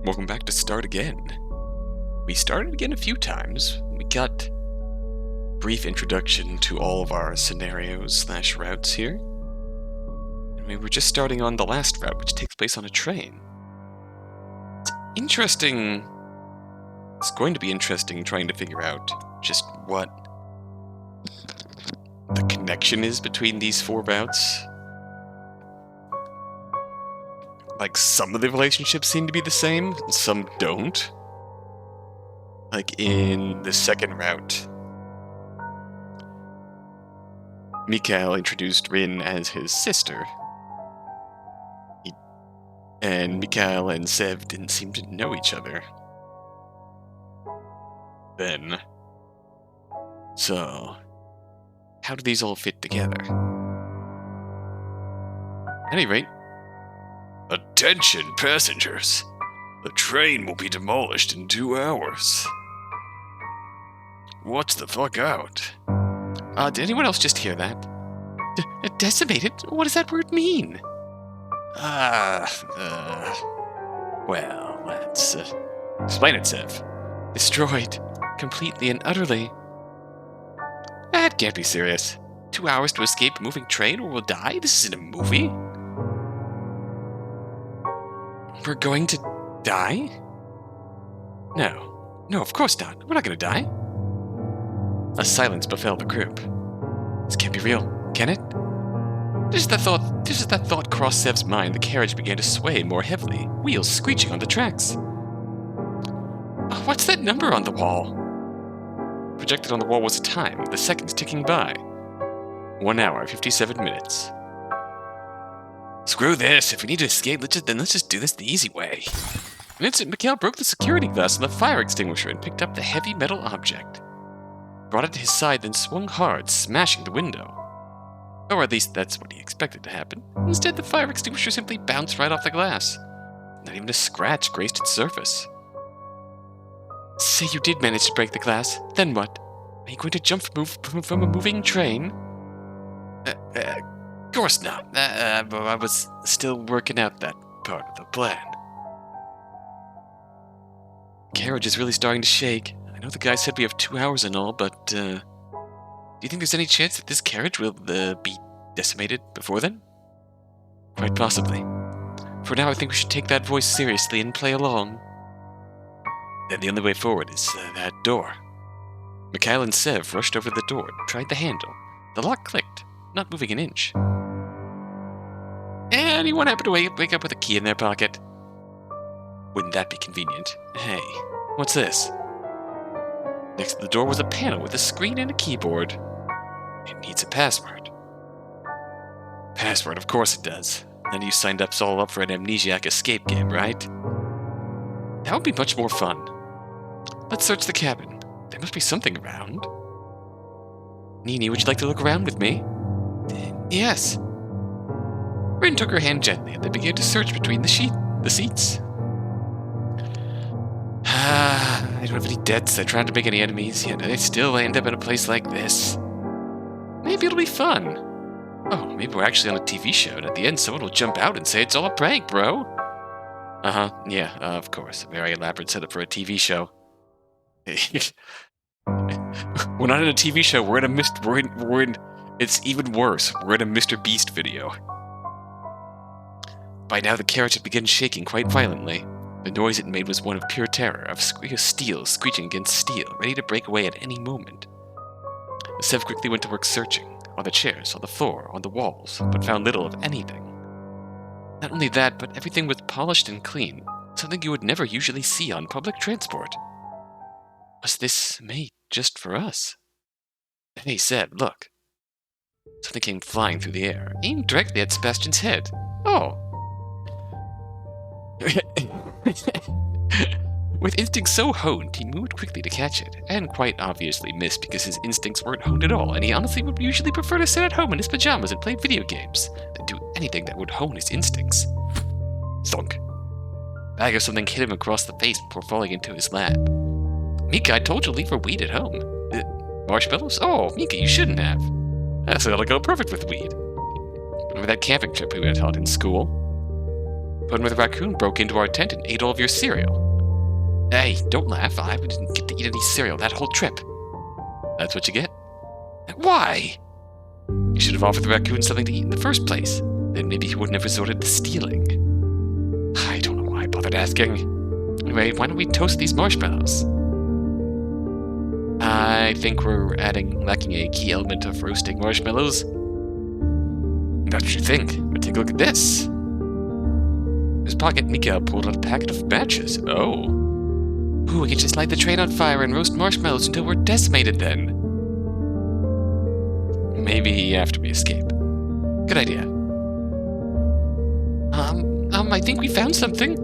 Welcome back to Start Again. We started again a few times. We got a brief introduction to all of our scenarios/routes here. And we were just starting on the last route, which takes place on a train. It's interesting. It's going to be interesting trying to figure out just what the connection is between these four routes. Like, some of the relationships seem to be the same, and some don't. Like, in the second route, Mikael introduced Rin as his sister. And Mikael and Sev didn't seem to know each other then. So, how do these all fit together? At any rate, attention, passengers! The train will be demolished in 2 hours. What's the fuck out? Did anyone else just hear that? Decimated? What does that word mean? Well, let's explain it, Sev. Destroyed. Completely and utterly. That can't be serious. 2 hours to escape a moving train or we'll die? This isn't a movie. We're going to die? No, of course not. We're not going to die. A silence befell the group. This can't be real, can it? Just as that thought crossed Sev's mind, the carriage began to sway more heavily, wheels screeching on the tracks. What's that number on the wall? Projected on the wall was a time, the seconds ticking by. 1 hour, 57 minutes. Screw this, if we need to escape, let's just do this the easy way. In an instant, Mikael broke the security glass on the fire extinguisher and picked up the heavy metal object. Brought it to his side, then swung hard, smashing the window. Or at least that's what he expected to happen. Instead, the fire extinguisher simply bounced right off the glass. Not even a scratch graced its surface. Say you did manage to break the glass, then what? Are you going to jump from a moving train? Of course not. I was still working out that part of the plan. The carriage is really starting to shake. I know the guy said we have 2 hours and all, but do you think there's any chance that this carriage will be decimated before then? Quite possibly. For now, I think we should take that voice seriously and play along. Then the only way forward is that door. Mikael and Sev rushed over to the door and tried the handle. The lock clicked, not moving an inch. Anyone happen to wake up with a key in their pocket? Wouldn't that be convenient? Hey, what's this? Next to the door was a panel with a screen and a keyboard. It needs a password. Password, of course it does. Then you signed us all up for an amnesiac escape game, right? That would be much more fun. Let's search the cabin. There must be something around. Nini, would you like to look around with me? Yes. Rin took her hand gently and they began to search between the seats. I don't have any debts, I tried to make any enemies, yet I still end up in a place like this. Maybe it'll be fun. Oh, maybe we're actually on a TV show, and at the end someone will jump out and say it's all a prank, bro. Yeah, of course. A very elaborate setup for a TV show. We're not in a TV show, we're in it's even worse, we're in a Mr. Beast video. By now the carriage had begun shaking quite violently. The noise it made was one of pure terror, of steel screeching against steel, ready to break away at any moment. Sev quickly went to work searching, on the chairs, on the floor, on the walls, but found little of anything. Not only that, but everything was polished and clean, something you would never usually see on public transport. Was this made just for us? Hey, Sev, look. Something came flying through the air, aimed directly at Sebastian's head. Oh! With instincts so honed, he moved quickly to catch it, and quite obviously missed because his instincts weren't honed at all, and he honestly would usually prefer to sit at home in his pajamas and play video games than do anything that would hone his instincts. Thunk. Bag of something hit him across the face before falling into his lap. Mika, I told you to leave her weed at home. Marshmallows? Oh, Mika, you shouldn't have. That's gonna go perfect with weed. Remember that camping trip we went on in school? Fun with a raccoon broke into our tent and ate all of your cereal. Hey, don't laugh. I didn't get to eat any cereal that whole trip. That's what you get. Why? You should have offered the raccoon something to eat in the first place. Then maybe he wouldn't have resorted to stealing. I don't know why I bothered asking. Anyway, why don't we toast these marshmallows? I think we're lacking a key element of roasting marshmallows. That's what you think, but take a look at this. In his pocket, Mika pulled out a packet of matches. Oh. Ooh, we can just light the train on fire and roast marshmallows until we're decimated then. Maybe after we escape. Good idea. I think we found something.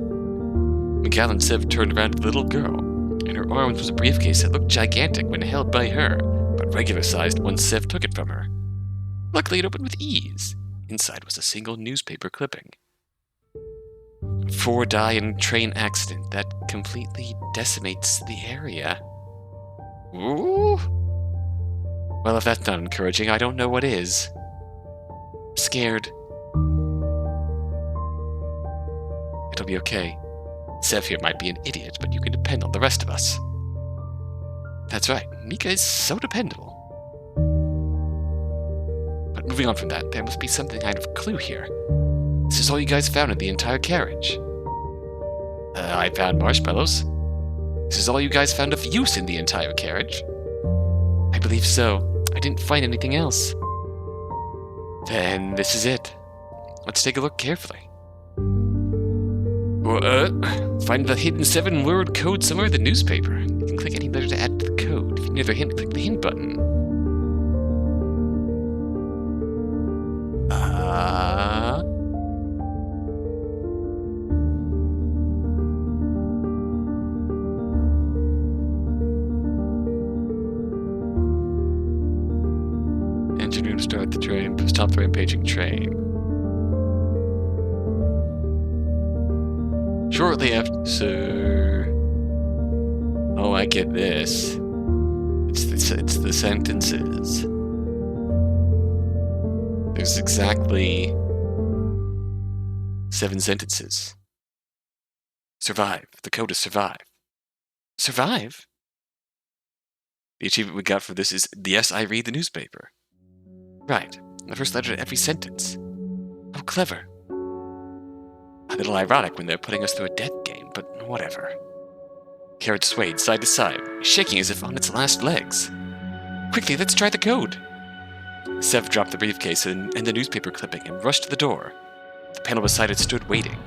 Mikael and Sev turned around to the little girl. In her arms was a briefcase that looked gigantic when held by her, but regular-sized once Sev took it from her. Luckily, it opened with ease. Inside was a single newspaper clipping. 4 die in train accident that completely decimates the area. Ooh. Well, if that's not encouraging, I don't know what is. Scared. It'll be okay. Sev here might be an idiot, but you can depend on the rest of us. That's right, Mika is so dependable. But moving on from that, there must be some kind of clue here. This is all you guys found in the entire carriage. I found marshmallows. This is all you guys found of use in the entire carriage. I believe so. I didn't find anything else. Then this is it. Let's take a look carefully. Find the hidden 7-word code somewhere in the newspaper. You can click any letter to add to the code. If you need the hint, click the hint button. Engineer to start the train. Stop the rampaging train. Shortly after, sir. Oh, I get this. It's the sentences. There's exactly 7 sentences. Survive. The code is survive. Survive? The achievement we got for this is, yes, I read the newspaper. Right. The first letter to every sentence. How clever. A little ironic when they're putting us through a death game, but whatever. Carriage swayed side to side, shaking as if on its last legs. Quickly, let's try the code. Sev dropped the briefcase and the newspaper clipping and rushed to the door. The panel beside it stood waiting,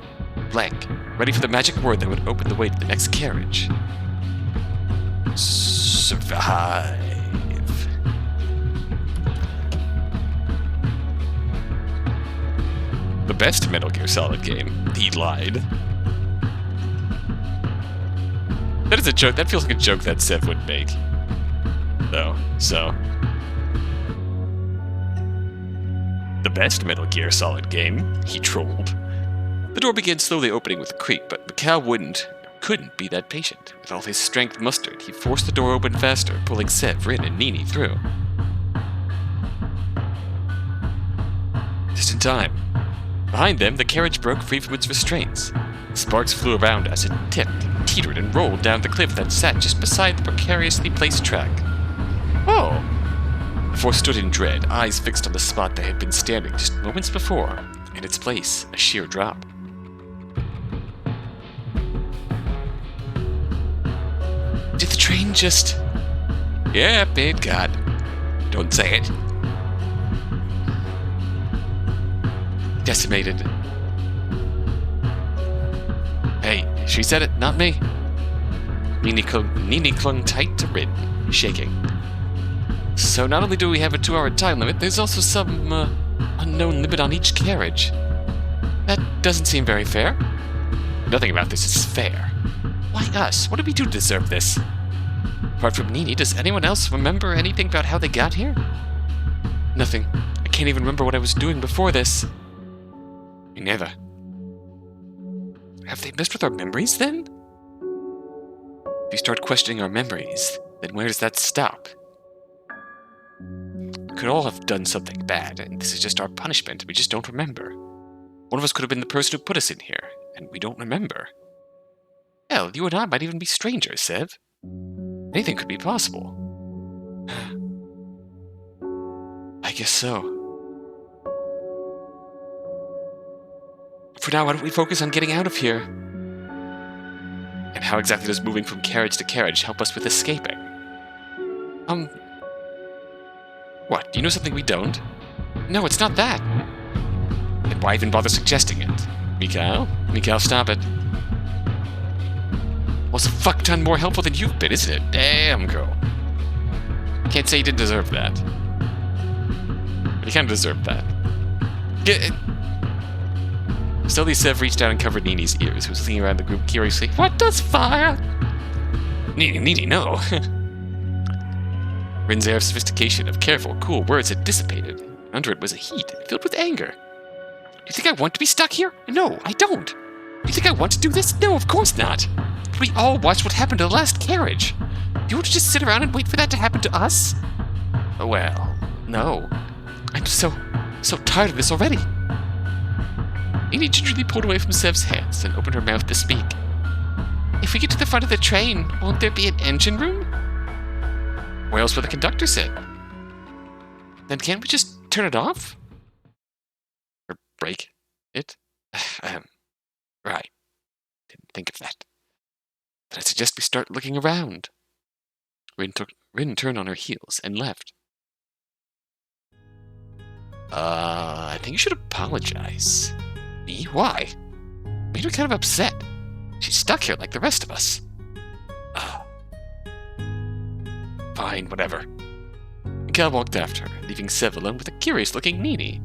blank, ready for the magic word that would open the way to the next carriage. Survive. The best Metal Gear Solid game. He lied. That is a joke. That feels like a joke that Sev would make. Though, so. The best Metal Gear Solid game. He trolled. The door began slowly opening with a creak, but Mikael couldn't be that patient. With all his strength mustered, he forced the door open faster, pulling Sev, Rin, and Nini through. Just in time. Behind them, the carriage broke free from its restraints. Sparks flew around as it tipped, teetered, and rolled down the cliff that sat just beside the precariously placed track. Oh! The four stood in dread, eyes fixed on the spot they had been standing just moments before. In its place, a sheer drop. Did the train just... Yep, it got... Don't say it. Decimated. Hey, she said it, not me. Nini clung tight to Rin, shaking. So not only do we have a 2-hour time limit, there's also some unknown limit on each carriage. That doesn't seem very fair. Nothing about this is fair. Why us? What did we do to deserve this? Apart from Nini, does anyone else remember anything about how they got here? Nothing. I can't even remember what I was doing before this. Me neither. Have they messed with our memories, then? If you start questioning our memories, then where does that stop? We could all have done something bad, and this is just our punishment. We just don't remember. One of us could have been the person who put us in here, And we don't remember. Hell, you and I might even be strangers, Sev. Anything could be possible. I guess so. For now, why don't we focus on getting out of here? And how exactly does moving from carriage to carriage help us with escaping? What, do you know something we don't? No, it's not that. Then why even bother suggesting it? Mikael, stop it. Well, it's a fuck ton more helpful than you've been, isn't it? Damn, girl. Can't say you didn't deserve that. But you kind of deserved that. Slowly, Sev reached down and covered Nini's ears, who was looking around the group curiously. What does fire? Nini, no. Rin's air of sophistication, of careful, cool words had dissipated. Under it was a heat, filled with anger. You think I want to be stuck here? No, I don't. You think I want to do this? No, of course not. But we all watched what happened to the last carriage. You want to just sit around and wait for that to happen to us? Well, no. I'm so tired of this already. Nini gingerly pulled away from Sev's hands and opened her mouth to speak. If we get to the front of the train, won't there be an engine room? Where else will the conductor sit? Then can't we just turn it off? Or break it? Right. Didn't think of that. But I suggest we start looking around. Rin turned on her heels and left. I think you should apologize. Me? Why? Made her kind of upset. She's stuck here like the rest of us. Fine, whatever. Mikael walked after her, leaving Sev alone with a curious-looking Nini.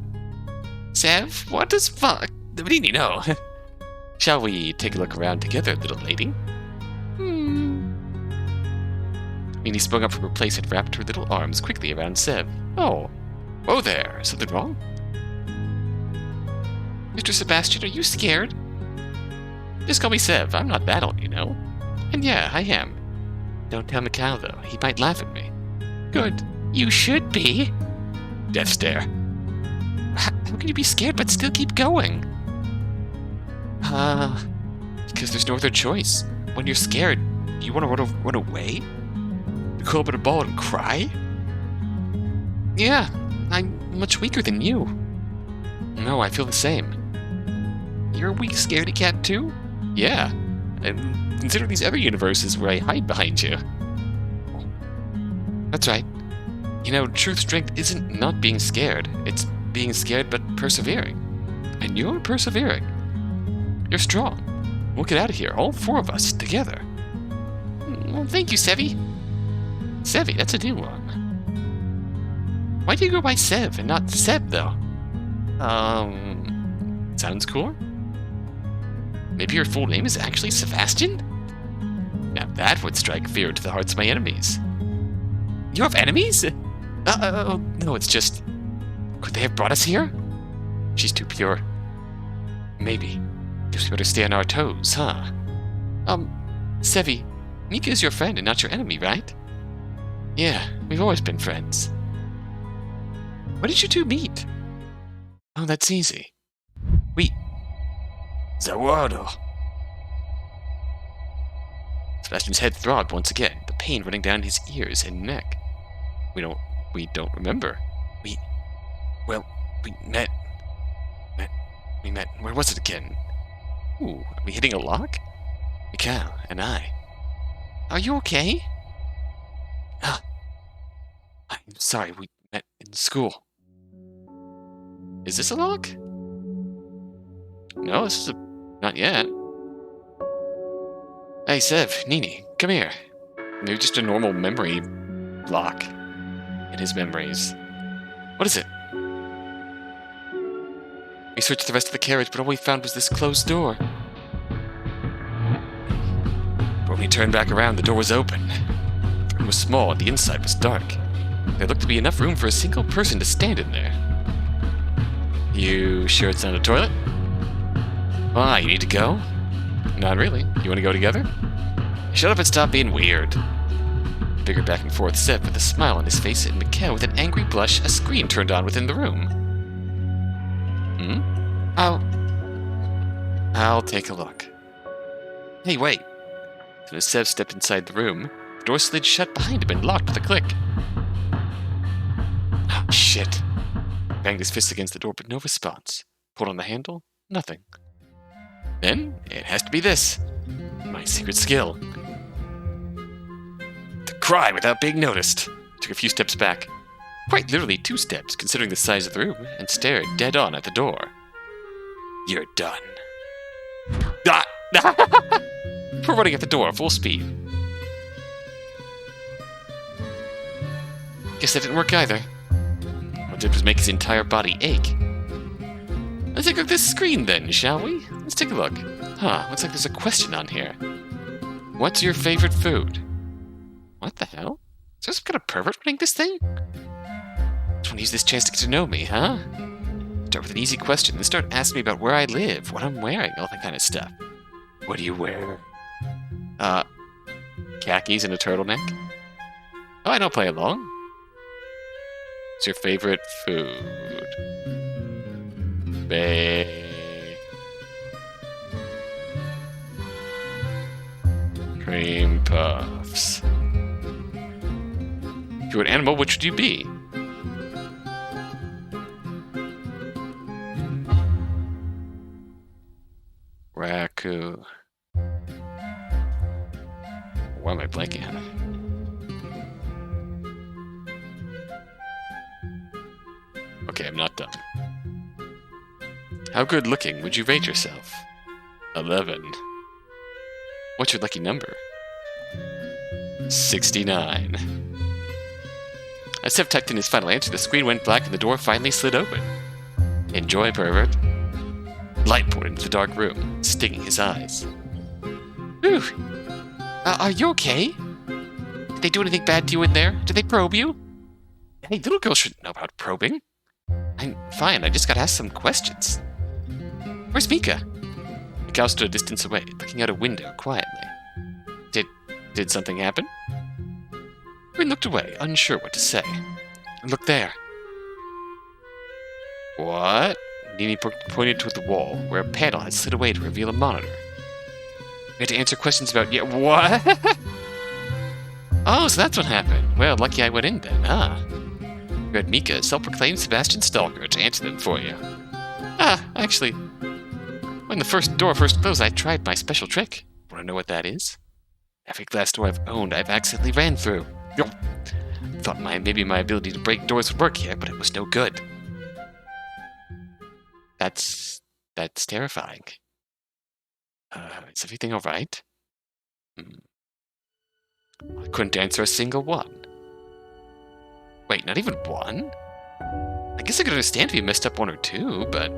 Sev, what does fuck? Nini, no. Shall we take a look around together, little lady? Nini sprung up from her place and wrapped her little arms quickly around Sev. Oh there. Something wrong? Mr. Sebastian, are you scared? Just call me Sev. I'm not that old, you know. And yeah, I am. Don't tell Mikael, though. He might laugh at me. Good. You should be. Death stare. How can you be scared but still keep going? Because there's no other choice. When you're scared, you want to run away? You curl up in a ball and cry? Yeah, I'm much weaker than you. No, I feel the same. You're a weak, scaredy cat, too? Yeah. And consider these other universes where I hide behind you. That's right. You know, true strength isn't not being scared. It's being scared but persevering. And you're persevering. You're strong. We'll get out of here, all four of us, together. Well, thank you, Sevi. Sevi, that's a new one. Why do you go by Sev and not Seb, though? Sounds cooler? Maybe your full name is actually Sebastian? Now that would strike fear into the hearts of my enemies. You have enemies? No, it's just... Could they have brought us here? She's too pure. Maybe. Guess we better stay on our toes, huh? Sevi, Mika is your friend and not your enemy, right? Yeah, we've always been friends. Where did you two meet? Oh, that's easy. Zawado. Sebastian's head throbbed once again, the pain running down his ears and neck. We don't remember. We met. Where was it again? Ooh, are we hitting a lock? Mikael and I. Are you okay? I'm sorry, we met in school. Is this a lock? No, this is not yet. Hey, Sev, Nini, come here. Maybe just a normal memory block in his memories. What is it? We searched the rest of the carriage, but all we found was this closed door. But when we turned back around, the door was open. The room was small, and the inside was dark. There looked to be enough room for a single person to stand in there. You sure it's not a toilet? Why, you need to go? Not really. You want to go together? Shut up and stop being weird. Bigger back and forth Sev with a smile on his face and Mikael with an angry blush, a screen turned on within the room. I'll take a look. Hey, wait. As soon as Sev stepped inside the room, the door slid shut behind him and locked with a click. Oh, shit. He banged his fist against the door, but no response. Pulled on the handle, nothing. Then, it has to be this. My secret skill. To cry without being noticed. Took a few steps back. Quite literally 2 steps, considering the size of the room, and stared dead on at the door. You're done. Ah! We're running at the door, full speed. Guess that didn't work either. What did was make his entire body ache. Let's take a look at this screen then, shall we? Let's take a look. Huh, looks like there's a question on here. What's your favorite food? What the hell? Is there some kind of pervert running this thing? Just want to use this chance to get to know me, huh? Start with an easy question, then start asking me about where I live, what I'm wearing, all that kind of stuff. What do you wear? Khakis and a turtleneck? Oh, I don't play along. What's your favorite food? Cream puffs. If you were an animal, which would you be? Raccoon. Why am I blanking on it? Okay, I'm not done. How good looking would you rate yourself? 11. What's your lucky number? 69. As Sev typed in his final answer, the screen went black and the door finally slid open. Enjoy, pervert. Light poured into the dark room, stinging his eyes. Ooh. Are you okay? Did they do anything bad to you in there? Did they probe you? Hey, little girls shouldn't know about probing. I'm fine, I just got asked some questions. Where's Mika? Mika stood a distance away, looking out a window quietly. Did something happen? Rin looked away, unsure what to say. Look there. What? Nini pointed toward the wall, where a panel had slid away to reveal a monitor. We had to answer questions about... Yeah, what? Oh, so that's what happened. Well, lucky I went in then, huh? You had Mika, self-proclaimed Sebastian Stalker, to answer them for you. Actually, when the first door first closed, I tried my special trick. Want to know what that is? Every glass door I've owned, I've accidentally ran through. Thought maybe my ability to break doors would work here, but it was no good. That's terrifying. Is everything alright? I couldn't answer a single one. Wait, not even one? I guess I could understand if you messed up 1 or 2, but...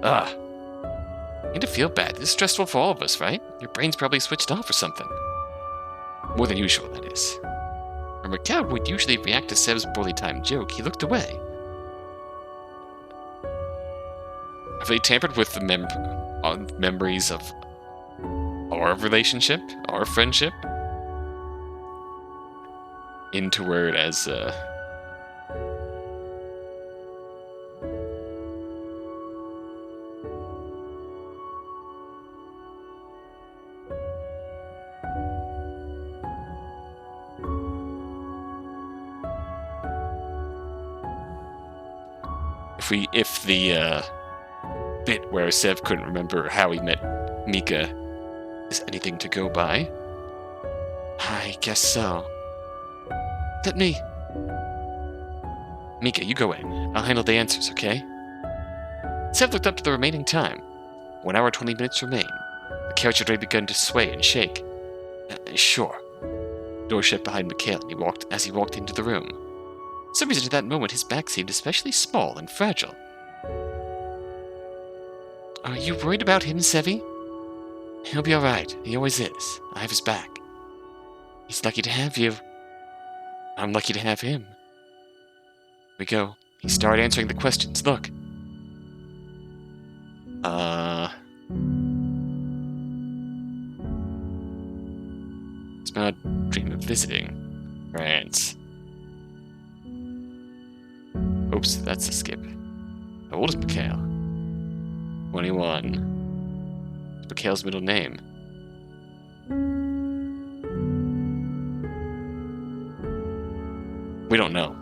I need to feel bad. This is stressful for all of us, right? Your brain's probably switched off or something. More than usual, that is. When Mikhail would usually react to Sev's poorly timed joke, he looked away. Have they tampered with the memories of our relationship, our friendship? Intoward as, If the, bit where Sev couldn't remember how he met Mika is anything to go by? I guess so. Let me... Mika, you go in. I'll handle the answers, okay? Sev looked up to the remaining time. 1 hour 20 minutes remain. The carriage had already begun to sway and shake. Sure. The door shut behind Mikhail as he walked into the room. For some reason at that moment his back seemed especially small and fragile. Are you worried about him, Sevi? He'll be alright. He always is. I have his back. He's lucky to have you. I'm lucky to have him. Here we go. He started answering the questions. Look. It's been a dream of visiting France. Oops, that's a skip. How old is Mikhail? 21. Mikhail's middle name. We don't know.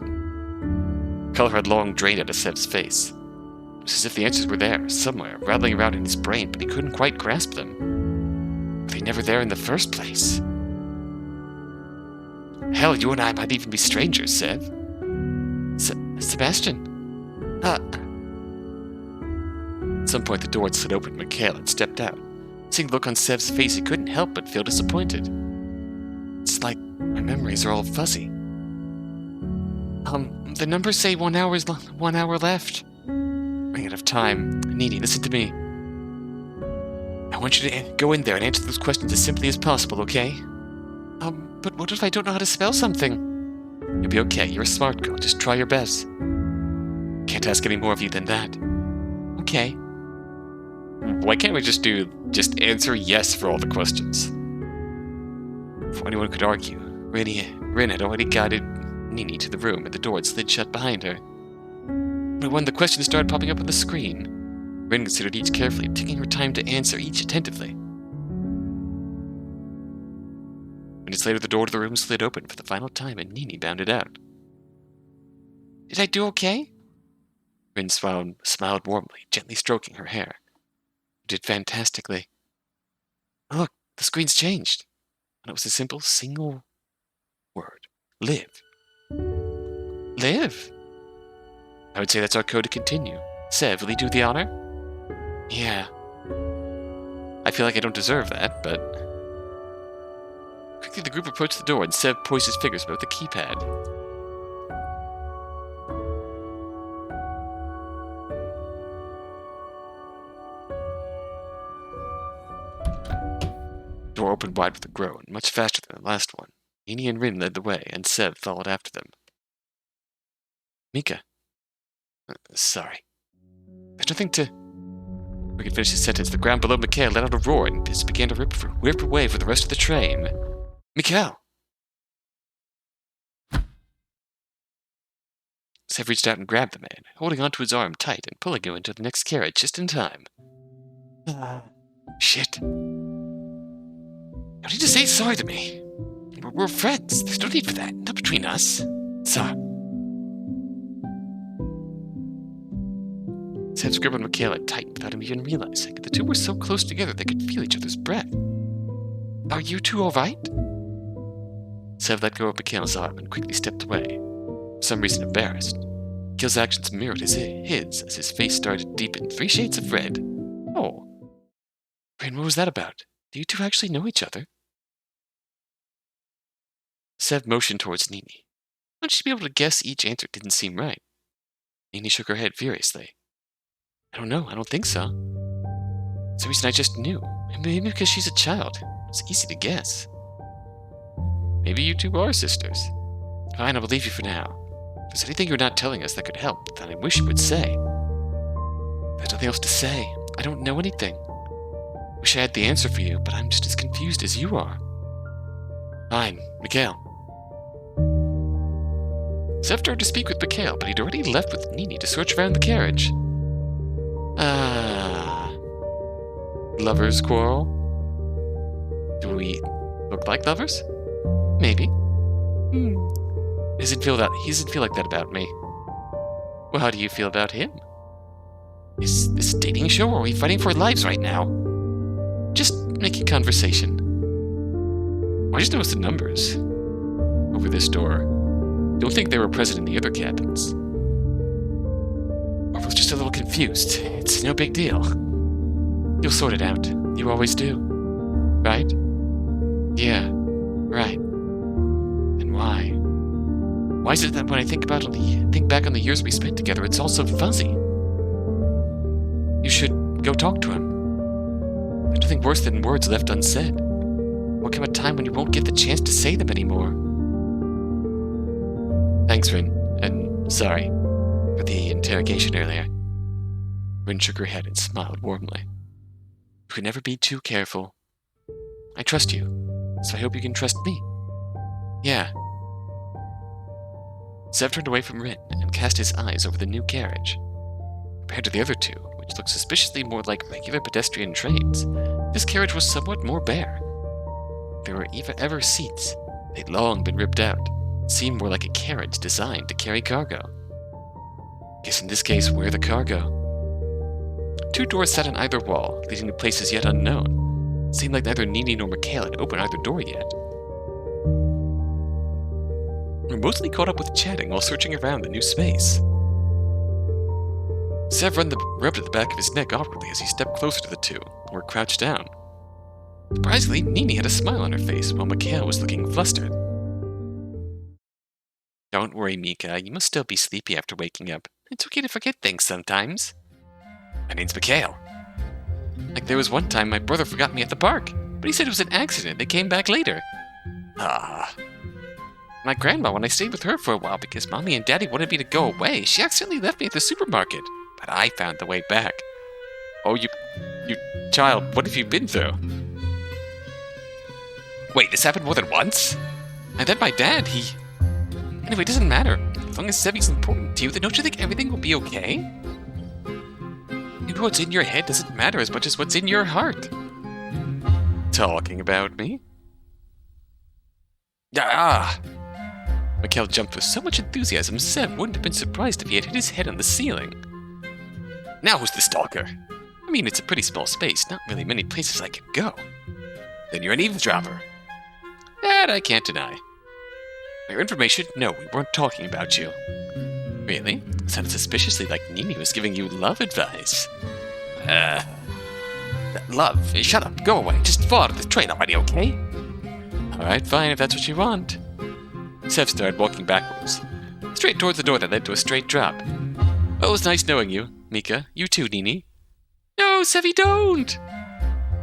Color had long drained out of Sev's face. It was as if the answers were there, somewhere, rattling around in his brain, but he couldn't quite grasp them. Were they never there in the first place? Hell, you and I might even be strangers, Sev. Sebastian? At some point, the door had slid open. Mikhail had stepped out. Seeing the look on Sev's face, he couldn't help but feel disappointed. It's like my memories are all fuzzy. The numbers say 1 hour left. Running out of time. Nini, listen to me. I want you to go in there and answer those questions as simply as possible, okay? But what if I don't know how to spell something? You'll be okay. You're a smart girl. Just try your best. Can't ask any more of you than that. Okay. Why can't we just answer yes for all the questions? Before anyone could argue, Rin had already guided Nini to the room, and the door had slid shut behind her. But when the questions started popping up on the screen, Rin considered each carefully, taking her time to answer each attentively. Minutes later, the door to the room slid open for the final time, and Nini bounded out. Did I do okay? Rin smiled warmly, gently stroking her hair. You did fantastically. Look, the screen's changed. And it was a simple, single word. Live. Live? I would say that's our code to continue. Sev, will you do the honor? Yeah. I feel like I don't deserve that, but... Quickly, the group approached the door, and Sev poised his fingers about the keypad. The door opened wide with a groan, much faster than the last one. Nini and Rin led the way, and Sev followed after them. Mika. Sorry. There's nothing to... We could finish his sentence. The ground below Mikhail let out a roar, and Piss began to whip away for the rest of the train. Mikhail! Sev reached out and grabbed the man, holding onto his arm tight and pulling him into the next carriage just in time. Shit. You need to say sorry to me. We're friends. There's no need for that. Not between us. Sorry. Sev's grip on Mikhail had tightened without him even realizing. The two were so close together they could feel each other's breath. Are you two all right? Sev let go of Mikhail's arm and quickly stepped away, for some reason embarrassed. Mikhail's actions mirrored his as his face started to deepen 3 shades of red. Oh. Rin, what was that about? Do you two actually know each other? Sev motioned towards Nini. How did she be able to guess each answer didn't seem right? Nini shook her head furiously. I don't know, I don't think so. It's the reason I just knew. Maybe because she's a child. It's easy to guess. Maybe you two are sisters. Fine, I'll believe you for now. If there's anything you're not telling us that could help, then I wish you would say. There's nothing else to say. I don't know anything. Wish I had the answer for you, but I'm just as confused as you are. Fine, Mikhail. Sev tried to speak with Mikhail, but he'd already left with Nini to search around the carriage. Lovers quarrel? Do we look like lovers? Maybe. He doesn't feel like that about me. Well, how do you feel about him? Is this a dating show, or are we fighting for our lives right now? Just making conversation. I just noticed the numbers over this door. Don't think they were present in the other cabins. Or I was just a little confused. It's no big deal. You'll sort it out. You always do. Right? Yeah, right. And why? Why is it that when I think back on the years we spent together, it's all so fuzzy? You should go talk to him. There's nothing worse than words left unsaid. There'll come a time when you won't get the chance to say them anymore. Thanks, Rin. And sorry for the interrogation earlier. Rin shook her head and smiled warmly. You can never be too careful. I trust you, so I hope you can trust me. Yeah. Sev turned away from Rin and cast his eyes over the new carriage. Compared to the other two, which looked suspiciously more like regular pedestrian trains, This carriage was somewhat more bare. There were ever seats. They'd long been ripped out. It seemed more like a carriage designed to carry cargo. Guess in this case, where the cargo? 2 doors sat on either wall, leading to places yet unknown. It seemed like neither Nini nor Mikhail had opened either door yet. We're mostly caught up with chatting while searching around the new space. Sev rubbed at the back of his neck awkwardly as he stepped closer to the two, who were crouched down. Surprisingly, Nini had a smile on her face, while Mikhail was looking flustered. Don't worry, Mika. You must still be sleepy after waking up. It's okay to forget things sometimes. My name's Mikhail. Like there was one time my brother forgot me at the park, but he said it was an accident. They came back later. My grandma, when I stayed with her for a while because Mommy and Daddy wanted me to go away, she accidentally left me at the supermarket. But I found the way back. Oh, you child, what have you been through? Wait, this happened more than once? And then my dad, Anyway, it doesn't matter. As long as Sevi's important to you, then don't you think everything will be okay? Maybe what's in your head doesn't matter as much as what's in your heart. Talking about me? Mikhail jumped with so much enthusiasm, Sev wouldn't have been surprised if he had hit his head on the ceiling. Now who's the stalker? I mean, it's a pretty small space, not really many places I can go. Then you're an eavesdropper. That I can't deny. For your information, no, we weren't talking about you. Really? Sounded suspiciously like Nini was giving you love advice. Love? Shut up, go away, just fall out of the train already, okay? Alright, fine, if that's what you want. Sev started walking backwards, straight towards the door that led to a straight drop. Well, it was nice knowing you, Mika. You too, Nini. No, Sevi, don't!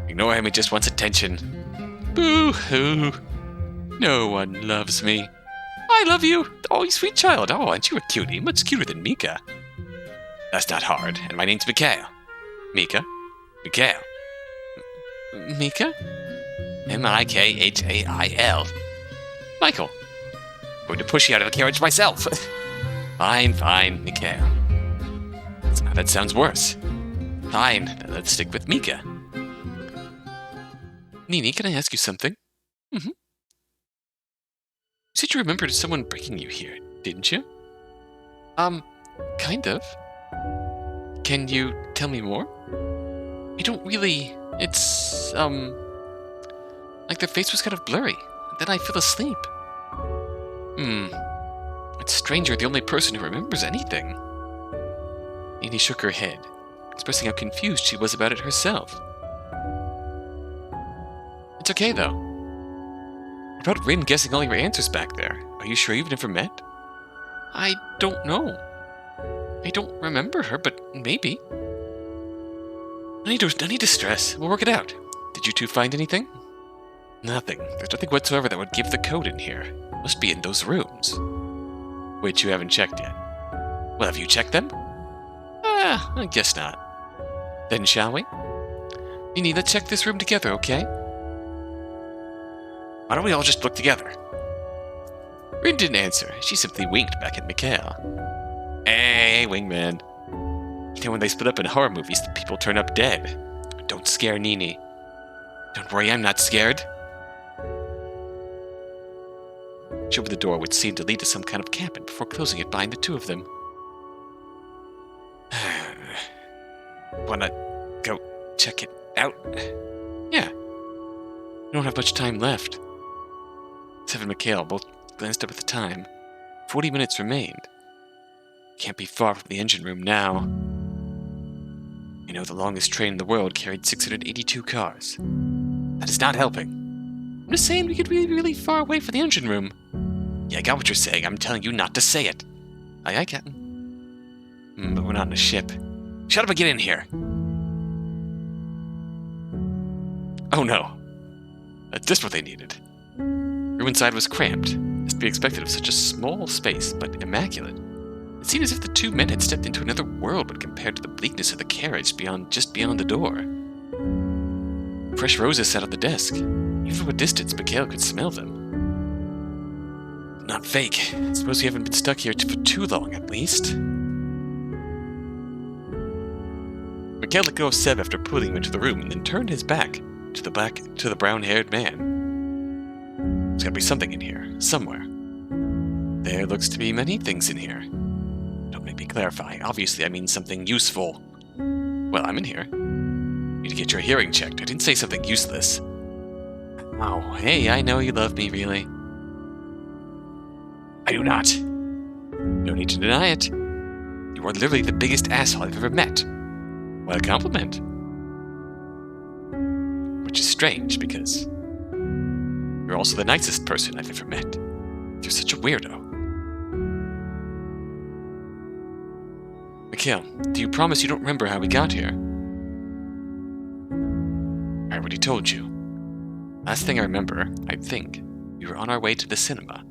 Ignore him, he just wants attention. Boo-hoo. No one loves me. I love you. Oh, you sweet child. Oh, aren't you a cutie? Much cuter than Mika. That's not hard, and my name's Mikhail. Mika? Mikhail. Mika? Mikhail. Michael. I'm going to push you out of a carriage myself. Fine, Mikhail. Now that sounds worse. Fine, then let's stick with Mika. Nini, can I ask you something? Mm-hmm. You said you remembered someone bringing you here, didn't you? Kind of. Can you tell me more? I don't really... It's, like their face was kind of blurry. Then I fell asleep. It's strange you're the only person who remembers anything. Nini shook her head, expressing how confused she was about it herself. It's okay, though. What about Rin guessing all your answers back there? Are you sure you've never met? I don't know. I don't remember her, but maybe. No need to stress. We'll work it out. Did you two find anything? Nothing. There's nothing whatsoever that would give the code in here. It must be in those rooms. Which you haven't checked yet. Well, have you checked them? I guess not. Then shall we? Nini, let's check this room together, okay? Why don't we all just look together? Rin didn't answer. She simply winked back at Mikhail. Hey, wingman. You know when they split up in horror movies, the people turn up dead. Don't scare Nini. Don't worry, I'm not scared. She opened the door, which seemed to lead to some kind of cabin, before closing it behind the two of them. Wanna go check it out? Yeah. We don't have much time left. Sev and Mikhail both glanced up at the time. 40 minutes remained. Can't be far from the engine room now. You know, the longest train in the world carried 682 cars. That is not helping. I'm just saying we could be really far away from the engine room. Yeah, I got what you're saying. I'm telling you not to say it. Aye, aye, Captain. But we're not in a ship. Shut up and get in here. Oh no. That's just what they needed. The room inside was cramped, as to be expected of such a small space, but immaculate. It seemed as if the two men had stepped into another world when compared to the bleakness of the carriage just beyond the door. Fresh roses sat on the desk. Even from a distance, Mikhail could smell them. Not fake. I suppose you haven't been stuck here for too long, at least. Mikhail let go of Sev after pulling him into the room and then turned his back. to the brown-haired man. There's gotta be something in here, somewhere. There looks to be many things in here. Don't make me clarify. Obviously, I mean something useful. Well, I'm in here. You need to get your hearing checked. I didn't say something useless. Oh, hey, I know you love me, really. I do not. No need to deny it. You are literally the biggest asshole I've ever met. What a compliment. Which is strange, because you're also the nicest person I've ever met. You're such a weirdo. Mikhail, do you promise you don't remember how we got here? I already told you. Last thing I remember, I think, we were on our way to the cinema.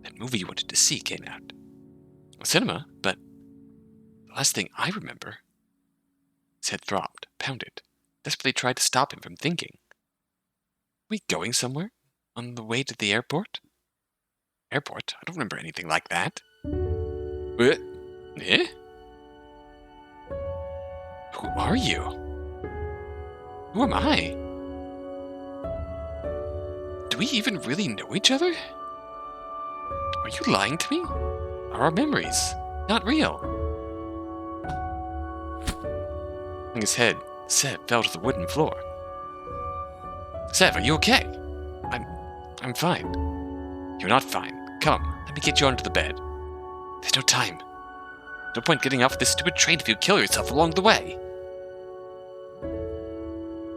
That movie you wanted to see came out. A cinema, but the last thing I remember... His head throbbed, pounded, desperately tried to stop him from thinking. Are we going somewhere? On the way to the airport? Airport? I don't remember anything like that. Eh? Who are you? Who am I? Do we even really know each other? Are you lying to me? Are our memories not real? His head, Sev fell to the wooden floor. Sev, are you okay? I'm fine. You're not fine. Come, let me get you onto the bed. There's no time. No point getting off this stupid train if you kill yourself along the way.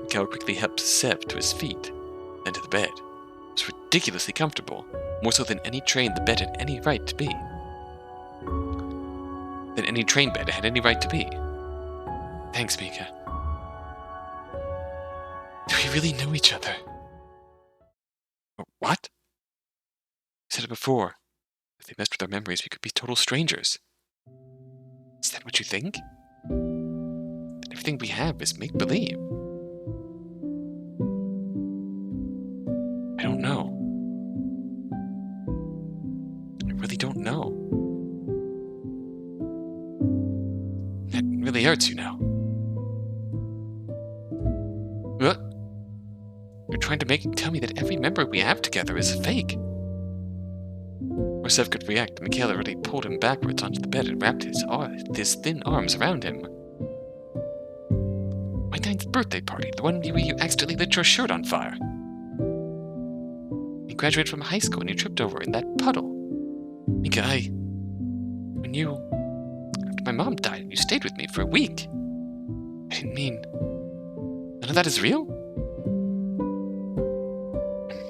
Mikhail quickly helped Sev to his feet, then to the bed. It was ridiculously comfortable, more so than any train the bed had any right to be. Than any train bed had any right to be. Thanks, Mika. Do we really know each other? What? I said it before. If they messed with our memories, we could be total strangers. Is that what you think? That everything we have is make-believe? I don't know. I really don't know. That really hurts, you know. What? You're trying to tell me that every memory we have together is fake. Before Sev could react, Mikhail already pulled him backwards onto the bed and wrapped his thin arms around him. My 9th birthday party, the one where you accidentally lit your shirt on fire. You graduated from high school and you tripped over in that puddle. Mika, after my mom died and you stayed with me for a week. I didn't mean... None of that is real?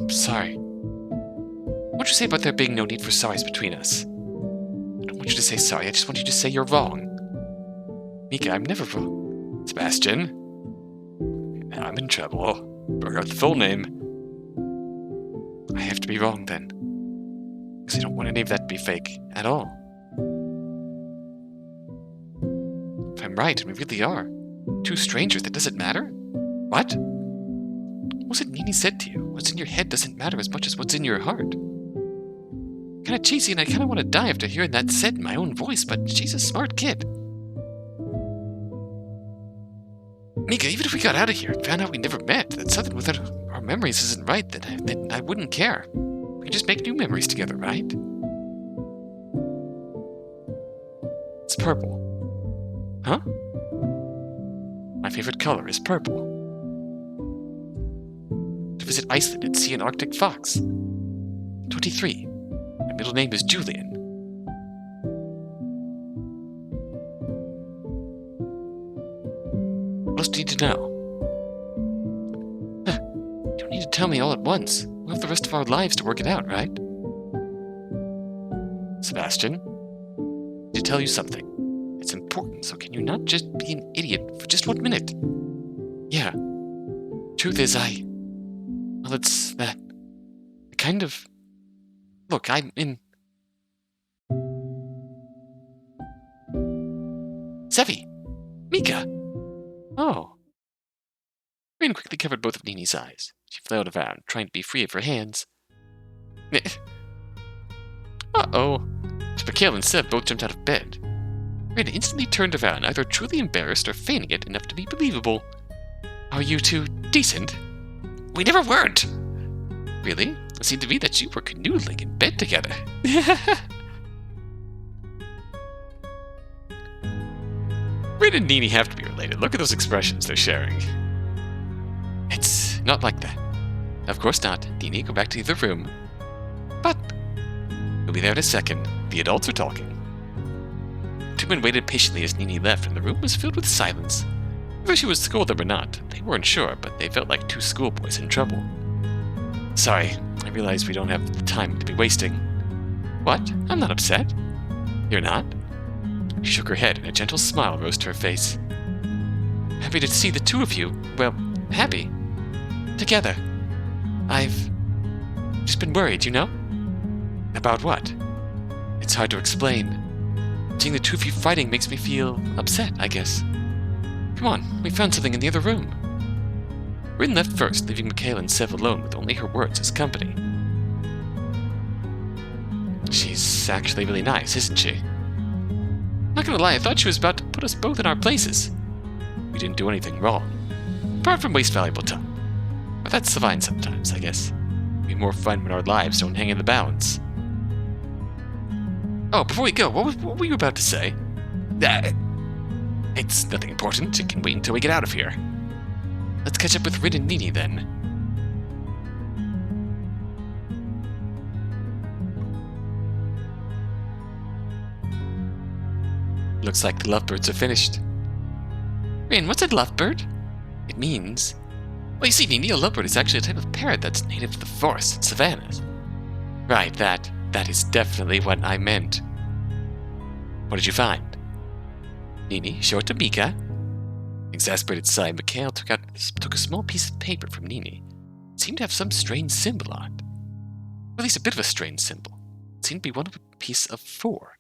I'm sorry. What'd you say about there being no need for sorries between us? I don't want you to say sorry, I just want you to say you're wrong. Mika, I'm never wrong. Sebastian? I'm in trouble. Forgot the full name. I have to be wrong then. Because I don't want any of that to be fake at all. If I'm right, and we really are two strangers, that doesn't matter? What? What was it Nini said to you? What's in your head doesn't matter as much as what's in your heart. Kinda cheesy, and I kinda want to die after hearing that said in my own voice, but she's a smart kid. Mika, even if we got out of here and found out we never met, that something without our memories isn't right, then I wouldn't care. We could just make new memories together, right? It's purple. Huh? My favorite color is purple. To visit Iceland and see an Arctic fox. 23. My middle name is Julian. What else do you need to know? You don't need to tell me all at once. We'll have the rest of our lives to work it out, right? Sebastian, I need to tell you something. It's important, so can you not just be an idiot for just 1 minute? Yeah. Truth is, well, it's that... kind of... Look, I'm in... Sevi! Mika! Oh. Rain quickly covered both of Nini's eyes. She flailed around, trying to be free of her hands. Uh-oh. Mikhail and Sev both jumped out of bed. Rain instantly turned around, either truly embarrassed or feigning it enough to be believable. Are you two decent? We never weren't! Really? It seemed to me that you were canoodling in bed together. Rin and Nini have to be related. Look at those expressions they're sharing. It's not like that. Of course not. Nini, go back to the other room. But we'll be there in a second. The adults are talking. The two men waited patiently as Nini left, and the room was filled with silence. Whether she would scold them or not, they weren't sure, but they felt like two schoolboys in trouble. Sorry, I realize we don't have the time to be wasting. What? I'm not upset. You're not? She shook her head, and a gentle smile rose to her face. Happy to see the two of you, well, happy. Together. I've just been worried, you know? About what? It's hard to explain. Seeing the two of you fighting makes me feel upset, I guess. Come on, we found something in the other room. Rin left first, leaving Mikhail and Sev alone with only her words as company. She's actually really nice, isn't she? Not gonna lie, I thought she was about to put us both in our places. We didn't do anything wrong. Apart from waste valuable time. But that's fine sometimes, I guess. It'd be more fun when our lives don't hang in the balance. Oh, before we go, what were you about to say? It's nothing important. It can wait until we get out of here. Let's catch up with Rin and Nini, then. Looks like the lovebirds are finished. Rin, what's a lovebird? It means... Well, you see, Nini, a lovebird is actually a type of parrot that's native to the forests and savannas. Right, that is definitely what I meant. What did you find? Nini, show it to Mika. Exasperated sigh, Mikhail took a small piece of paper from Nini. It seemed to have some strange symbol on it. Or at least a bit of a strange symbol. It seemed to be one of a piece of 4.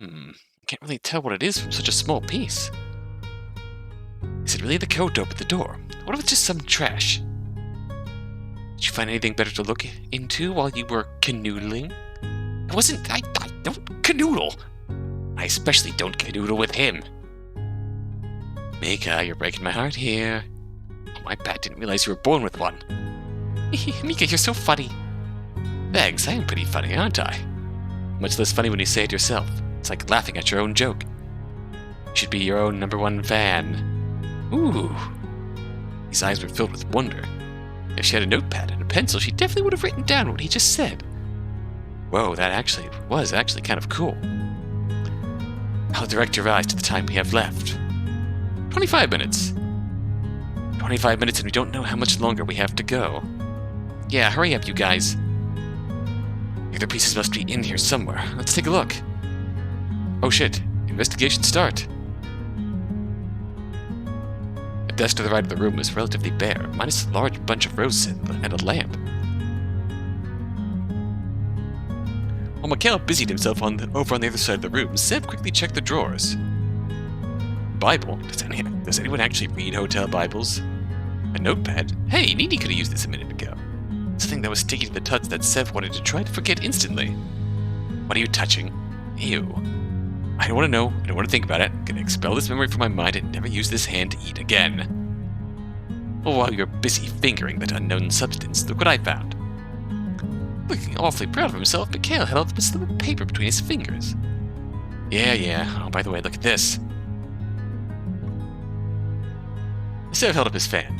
I can't really tell what it is from such a small piece. Is it really the code to open the door? What if it's just some trash? Did you find anything better to look into while you were canoodling? I don't canoodle. I especially don't canoodle with him. Mika, you're breaking my heart here. Oh, my bad, didn't realize you were born with one. Mika, you're so funny. Thanks, I am pretty funny, aren't I? Much less funny when you say it yourself. It's like laughing at your own joke. You should be your own #1 fan. Ooh. His eyes were filled with wonder. If she had a notepad and a pencil, she definitely would have written down what he just said. Whoa, that was actually kind of cool. I'll direct your eyes to the time we have left. 25 minutes. 25 minutes and we don't know how much longer we have to go. Yeah, hurry up, you guys. The other pieces must be in here somewhere. Let's take a look. Oh shit, investigation start. A desk to the right of the room was relatively bare, minus a large bunch of roses and a lamp. While Mikhail busied himself over on the other side of the room, Sev quickly checked the drawers. Bible? Does anyone actually read hotel Bibles? A notepad? Hey, Nini could have used this a minute ago. Something that was sticky to the touch that Sev wanted to try to forget instantly. What are you touching? Ew. I don't want to know. I don't want to think about it. I'm going to expel this memory from my mind and never use this hand to eat again. Well, while you're busy fingering that unknown substance, look what I found. Looking awfully proud of himself, Mikhail held up a slip of paper between his fingers. Yeah. Oh, by the way, look at this. Sev held up his fan,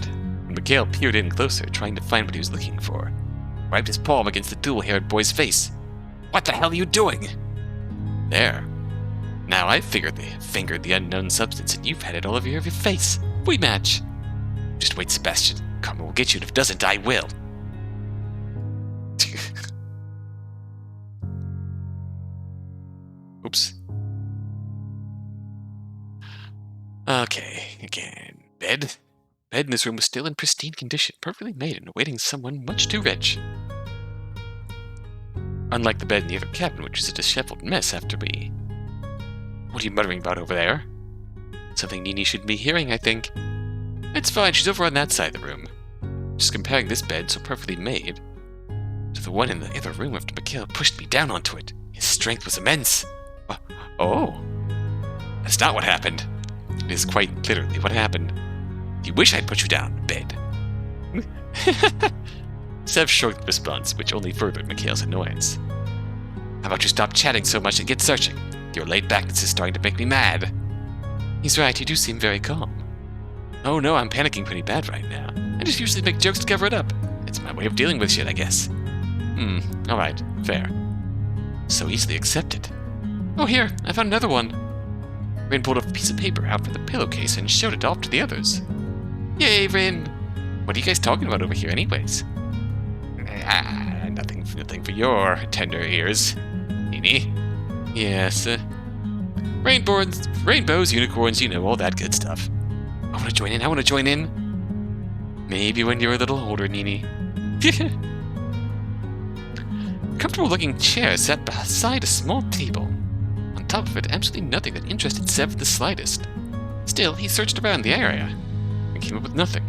and Mikhail peered in closer, trying to find what he was looking for. Wiped his palm against the dual-haired boy's face. What the hell are you doing? There. Now I've fingered the unknown substance, and you've had it all over your face. We match. Just wait, Sebastian. Karma will get you, and if it doesn't, I will. Oops. Okay, again. Bed in this room was still in pristine condition, perfectly made and awaiting someone much too rich. Unlike the bed in the other cabin, which was a disheveled mess after we... What are you muttering about over there? Something Nini should be hearing, I think. It's fine, she's over on that side of the room. Just comparing this bed, so perfectly made, to the one in the other room after Mikhail pushed me down onto it. His strength was immense. Oh. That's not what happened. It is quite literally what happened. You wish I'd put you down, bed. Sev shrugged in response, which only furthered Mikhail's annoyance. How about you stop chatting so much and get searching? Your laid-backness is starting to make me mad. He's right, you do seem very calm. Oh no, I'm panicking pretty bad right now. I just usually make jokes to cover it up. It's my way of dealing with shit, I guess. Alright, fair. So easily accepted. Oh here, I found another one. Rin pulled a piece of paper out from the pillowcase and showed it off to the others. Yay, Rin! What are you guys talking about over here anyways? Nothing for your tender ears. Nini? Yes. Rainbows, unicorns, all that good stuff. I want to join in. Maybe when you're a little older, Nini. Comfortable-looking chair sat beside a small table. On top of it, absolutely nothing that interested Sev the slightest. Still, he searched around the area and came up with nothing.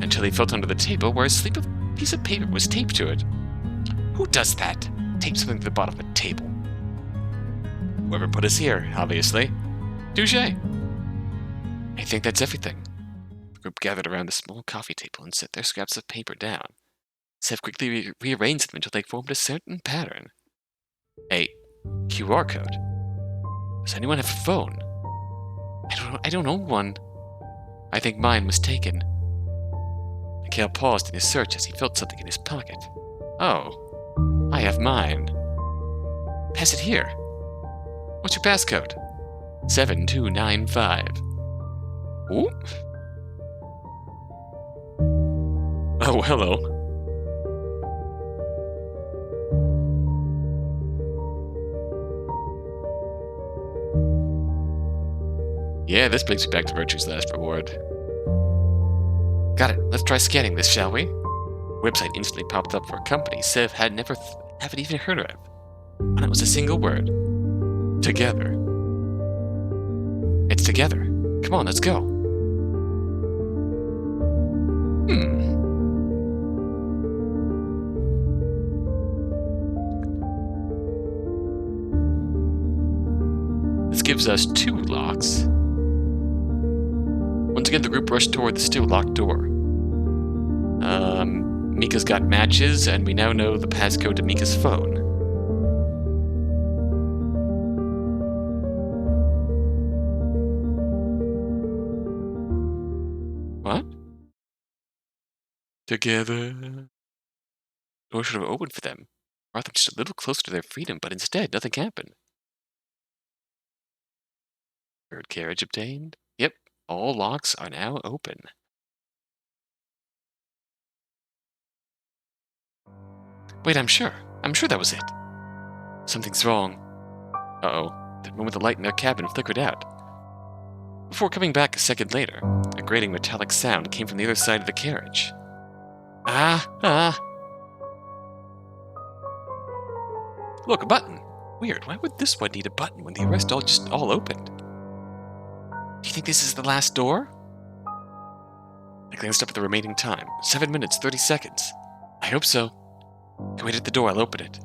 Until he felt under the table where a piece of paper was taped to it. Who does that? Tape something to the bottom of a table. Whoever put us here, obviously. Touche. I think that's everything. The group gathered around the small coffee table and set their scraps of paper down. Sev quickly rearranged them until they formed a certain pattern. A QR code. Does anyone have a phone? I don't own one. I think mine was taken. Mikhail paused in his search as he felt something in his pocket. Oh, I have mine. Pass it here. What's your passcode? 7295. Ooh. Oh, hello. Yeah, this brings me back to Virtue's last reward. Got it. Let's try scanning this, shall we? Website instantly popped up for a company Sev had haven't even heard of. And it was a single word. Together. It's together. Come on, let's go. This gives us 2 locks. Once again, the group rushed toward the still locked door. Mika's got matches, and we now know the passcode to Mika's phone. What? Together. The door should have opened for them. Brought them just a little closer to their freedom, but instead, nothing happened. Third carriage obtained? Yep, all locks are now open. Wait, I'm sure that was it. Something's wrong. Uh-oh, that moment the light in their cabin flickered out. Before coming back a second later, a grating metallic sound came from the other side of the carriage. Look, a button. Weird, why would this one need a button when the rest all opened? Do you think this is the last door? I glanced up at the remaining time. 7 minutes, 30 seconds. I hope so. You wait at the door, I'll open it.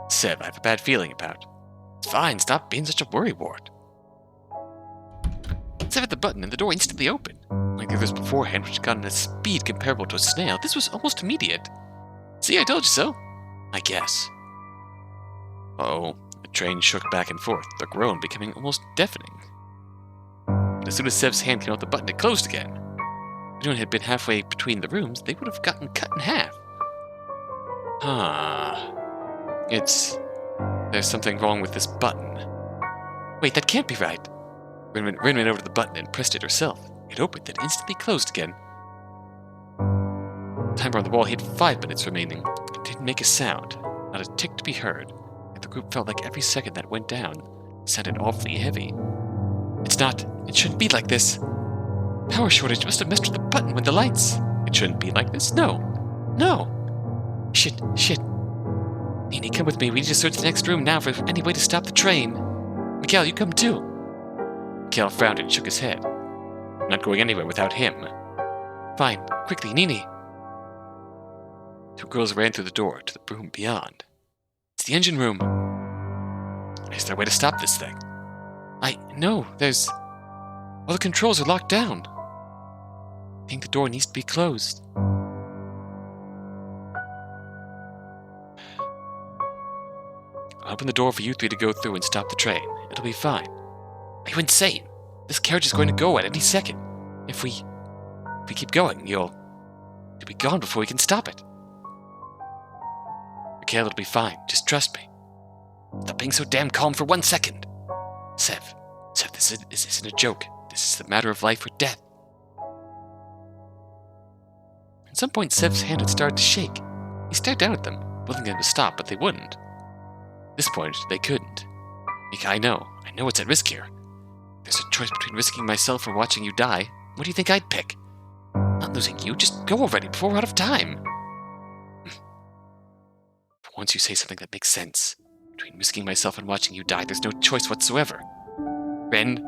Sev, I have a bad feeling about. It's fine, stop being such a worrywart. Sev hit the button and the door instantly opened. Like the others beforehand, which had gotten a speed comparable to a snail, this was almost immediate. See, I told you so. I guess. Uh-oh, the train shook back and forth, the groan becoming almost deafening. But as soon as Sev's hand came off the button, it closed again. If anyone had been halfway between the rooms, they would have gotten cut in half. There's something wrong with this button. Wait, that can't be right. Rin ran over to the button and pressed it herself. It opened, then instantly closed again. The timer on the wall hit 5 minutes remaining. It didn't make a sound, not a tick to be heard, and the group felt like every second that went down sounded awfully heavy. It shouldn't be like this. Power shortage must have messed with the button when the lights. It shouldn't be like this, no. Shit. Nini, come with me. We need to search the next room now for any way to stop the train. Mikhail, you come too. Mikhail frowned and shook his head. I'm not going anywhere without him. Fine. Quickly, Nini. 2 girls ran through the door to the room beyond. It's the engine room. Is there a way to stop this thing? No, all the controls are locked down. I think the door needs to be closed. I'll open the door for you three to go through and stop the train. It'll be fine. Are you insane? This carriage is going to go at any second. If we keep going, you'll be gone before we can stop it. Mikhail, it'll be fine. Just trust me. Stop being so damn calm for 1 second. Sev, this isn't a joke. This is a matter of life or death. At some point, Sev's hand had started to shake. He stared down at them, willing them to stop, but they wouldn't. At this point, they couldn't. Mika, I know what's at risk here. There's a choice between risking myself or watching you die. What do you think I'd pick? Not losing you, just go already before we're out of time. For once you say something that makes sense. Between risking myself and watching you die, there's no choice whatsoever. Ren?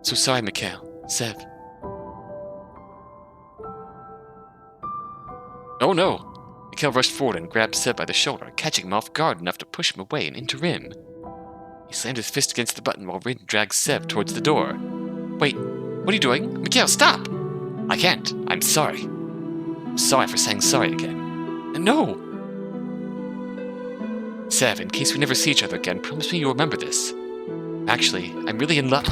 So sorry, Mikhail. Sev. Oh no! Mikhail rushed forward and grabbed Sev by the shoulder, catching him off guard enough to push him away and into Rin. He slammed his fist against the button while Rin dragged Sev towards the door. Wait, what are you doing? Mikhail, stop! I can't. I'm sorry. I'm sorry for saying sorry again. No! Sev, in case we never see each other again, promise me you'll remember this. Actually, I'm really in love.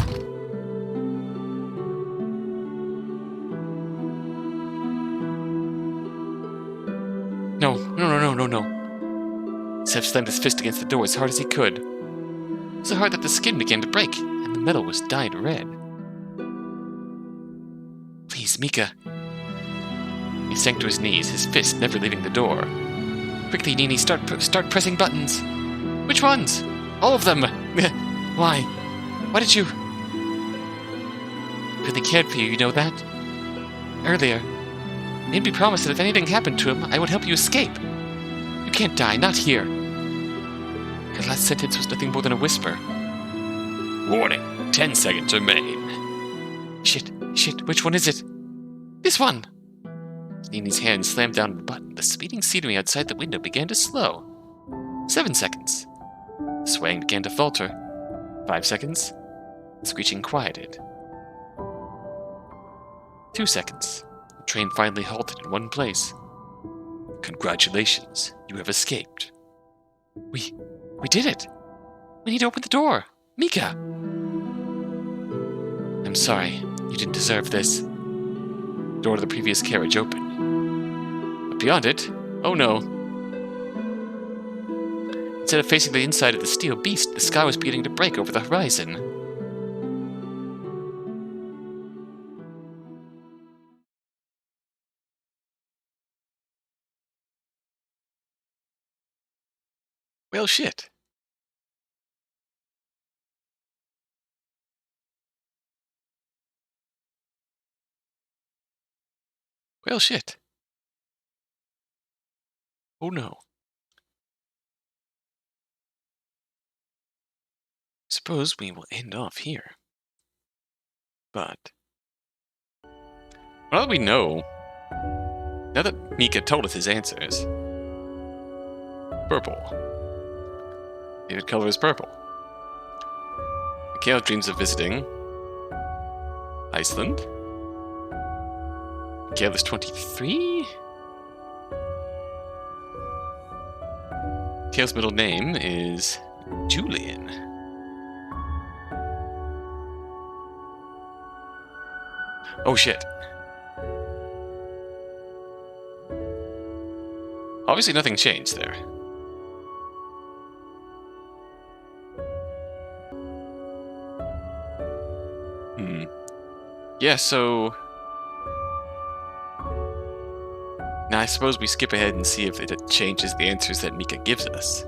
No. Sev slammed his fist against the door as hard as he could. So hard that the skin began to break, and the metal was dyed red. Please, Mika. He sank to his knees, his fist never leaving the door. Quickly, Nini, start pressing buttons. Which ones? All of them! Why? Why did you... I really cared for you, you know that? Earlier, made me promise that if anything happened to him, I would help you escape. You can't die, not here. Your last sentence was nothing more than a whisper. Warning, 10 seconds remain. Shit, which one is it? This one! Nini's hand slammed down on the button. The speeding scenery outside the window began to slow. 7 seconds. The swaying began to falter. 5 seconds. The screeching quieted. 2 seconds. The train finally halted in one place. Congratulations, you have escaped. We did it! We need to open the door! Mika! I'm sorry, you didn't deserve this. The door to the previous carriage opened. But beyond it, oh no. Instead of facing the inside of the steel beast, the sky was beginning to break over the horizon. Well, shit. Well, shit. Oh no. Suppose we will end off here. But... well, we know. Now that Mika told us his answers. Purple. Favorite color is purple. Mikhail dreams of visiting Iceland. Mikhail is 23. Mikhail's middle name is Julian. Oh shit. Obviously nothing changed there. Yeah, so... now I suppose we skip ahead and see if it changes the answers that Mika gives us.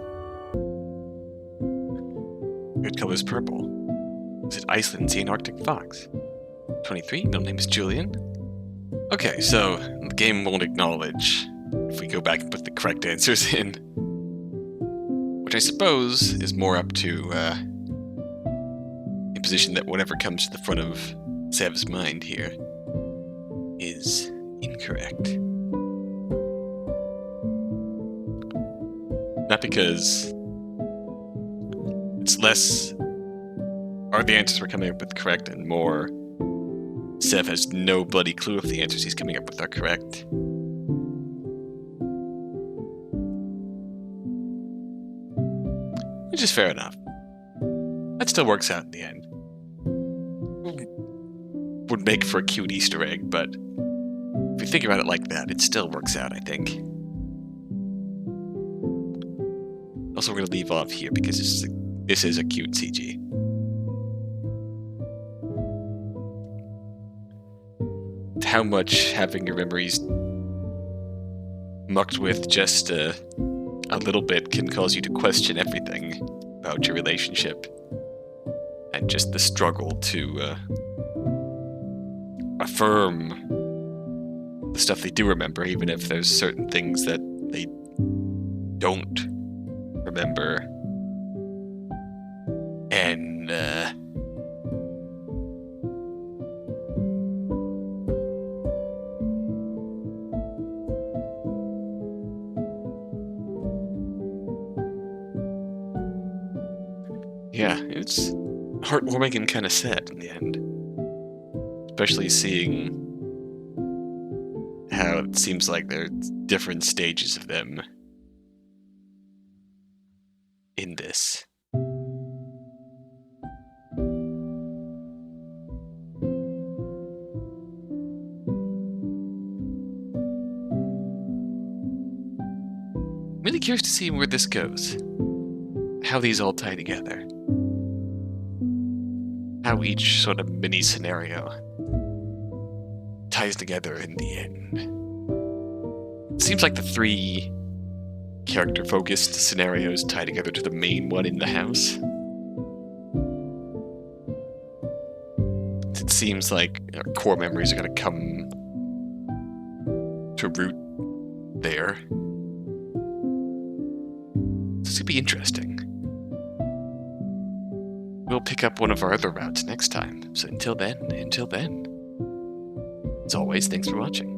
Good color is purple. Is it Iceland, sea, and Arctic fox? 23, middle name is Julian. Okay, so the game won't acknowledge if we go back and put the correct answers in. Which I suppose is more up to imposition that whatever comes to the front of Sev's mind here is incorrect. Not because it's less are the answers we're coming up with correct and more Sev has no bloody clue if the answers he's coming up with are correct. Which is fair enough. That still works out in the end. Would make for a cute Easter egg, but if you think about it like that, it still works out, I think. Also, we're going to leave off here because this is a cute CG. How much having your memories mucked with just a little bit can cause you to question everything about your relationship and just the struggle to affirm the stuff they do remember, even if there's certain things that they don't remember. And yeah, it's heartwarming and kind of sad in the end. Especially seeing how it seems like there are different stages of them in this. Really curious to see where this goes. How these all tie together. How each sort of mini scenario ties together in the end. It seems like the 3 character-focused scenarios tie together to the main one in the house. It seems like our core memories are going to come to root there. This could be interesting. We'll pick up one of our other routes next time. So until then, as always, thanks for watching.